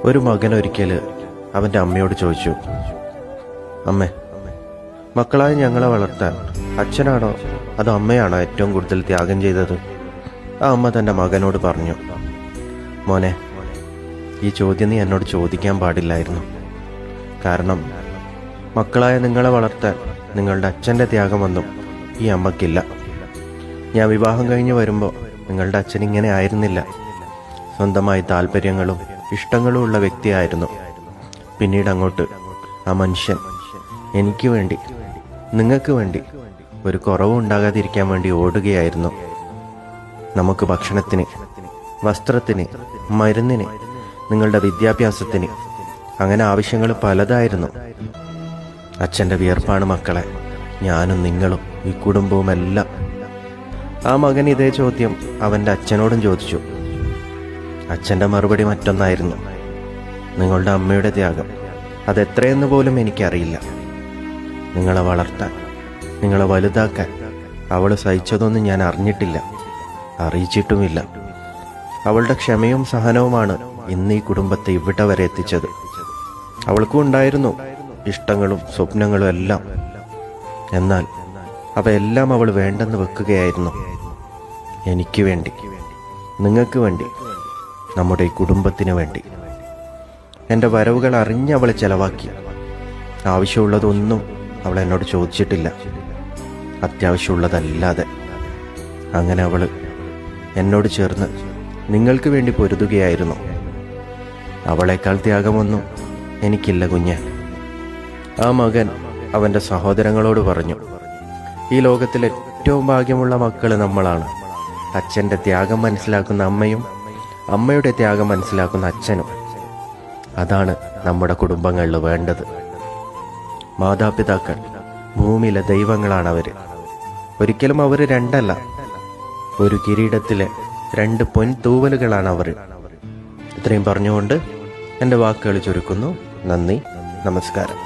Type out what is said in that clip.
ഒരു മകൻ ഒരിക്കൽ അവൻ്റെ അമ്മയോട് ചോദിച്ചു, അമ്മേ, മക്കളായ ഞങ്ങളെ വളർത്താൻ അച്ഛനാണോ അതോ അമ്മയാണോ ഏറ്റവും കൂടുതൽ ത്യാഗം ചെയ്തത്? ആ അമ്മ തൻ്റെ മകനോട് പറഞ്ഞു, മോനെ, ഈ ചോദ്യം നീ എന്നോട് ചോദിക്കാൻ പാടില്ലായിരുന്നു. കാരണം മക്കളായ നിങ്ങളെ വളർത്താൻ നിങ്ങളുടെ അച്ഛൻ്റെ ത്യാഗമൊന്നും ഈ അമ്മയ്ക്കില്ല. ഞാൻ വിവാഹം കഴിഞ്ഞ് വരുമ്പോൾ നിങ്ങളുടെ അച്ഛൻ ഇങ്ങനെ ആയിരുന്നില്ല. സ്വന്തമായി താല്പര്യങ്ങളും ഇഷ്ടങ്ങളും ഉള്ള വ്യക്തിയായിരുന്നു. പിന്നീട് അങ്ങോട്ട് ആ മനുഷ്യൻ എനിക്ക് വേണ്ടി, നിങ്ങൾക്ക് വേണ്ടി ഒരു കുറവും ഉണ്ടാകാതിരിക്കാൻ വേണ്ടി ഓടുകയായിരുന്നു. നമുക്ക് ഭക്ഷണത്തിന്, വസ്ത്രത്തിന്, മരുന്നിന്, നിങ്ങളുടെ വിദ്യാഭ്യാസത്തിന്, അങ്ങനെ ആവശ്യങ്ങൾ പലതായിരുന്നു. അച്ഛൻ്റെ വിയർപ്പാണ് മക്കളെ ഞാനും നിങ്ങളും ഈ കുടുംബവുമെല്ലാം. ആ മകൻ ഇതേ ചോദ്യം അവൻ്റെ അച്ഛനോടും ചോദിച്ചു. അച്ഛൻ്റെ മറുപടി മറ്റൊന്നായിരുന്നു. നിങ്ങളുടെ അമ്മയുടെ ത്യാഗം അതെത്രയെന്ന് പോലും എനിക്കറിയില്ല. നിങ്ങളെ വളർത്താൻ, നിങ്ങളെ വലുതാക്കാൻ അവൾ സഹിച്ചതൊന്നും ഞാൻ അറിഞ്ഞിട്ടില്ല, അറിയിച്ചിട്ടുമില്ല. അവളുടെ ക്ഷമയും സഹനവുമാണ് ഇന്ന് ഈ കുടുംബത്തെ ഇവിടെ വരെ എത്തിച്ചത്. അവൾക്കും ഉണ്ടായിരുന്നു ഇഷ്ടങ്ങളും സ്വപ്നങ്ങളും എല്ലാം. എന്നാൽ അവയെല്ലാം അവൾ വേണ്ടെന്ന് വെക്കുകയായിരുന്നു. എനിക്ക് വേണ്ടി, നിങ്ങൾക്ക് വേണ്ടി, നമ്മുടെ ഈ കുടുംബത്തിന് വേണ്ടി. എൻ്റെ വരവുകൾ അറിഞ്ഞ് അവൾ ചെലവാക്കി. ആവശ്യമുള്ളതൊന്നും അവൾ എന്നോട് ചോദിച്ചിട്ടില്ല, അത്യാവശ്യമുള്ളതല്ലാതെ. അങ്ങനെ അവൾ എന്നോട് ചേർന്ന് നിങ്ങൾക്ക് വേണ്ടി പൊരുതുകയായിരുന്നു. അവളേക്കാൾ ത്യാഗമൊന്നും എനിക്കില്ല കുഞ്ഞെ. ആ മകൻ അവൻ്റെ സഹോദരങ്ങളോട് പറഞ്ഞു, ഈ ലോകത്തിലെ ഏറ്റവും ഭാഗ്യമുള്ള മക്കൾ നമ്മളാണ്. അച്ഛൻ്റെ ത്യാഗം മനസ്സിലാക്കുന്ന അമ്മയും അമ്മയുടെ ത്യാഗം മനസ്സിലാക്കുന്ന അച്ഛനും. അതാണ് നമ്മുടെ കുടുംബങ്ങളിൽ വേണ്ടത്. മാതാപിതാക്കൾ ഭൂമിയിലെ ദൈവങ്ങളാണവർ. ഒരിക്കലും അവർ രണ്ടല്ല, ഒരു കിരീടത്തിലെ 2 പൊൻതൂവലുകളാണ് അവർ. ഇത്രയും പറഞ്ഞുകൊണ്ട് എൻ്റെ വാക്കുകൾ ചുരുക്കുന്നു. നന്ദി, നമസ്കാരം.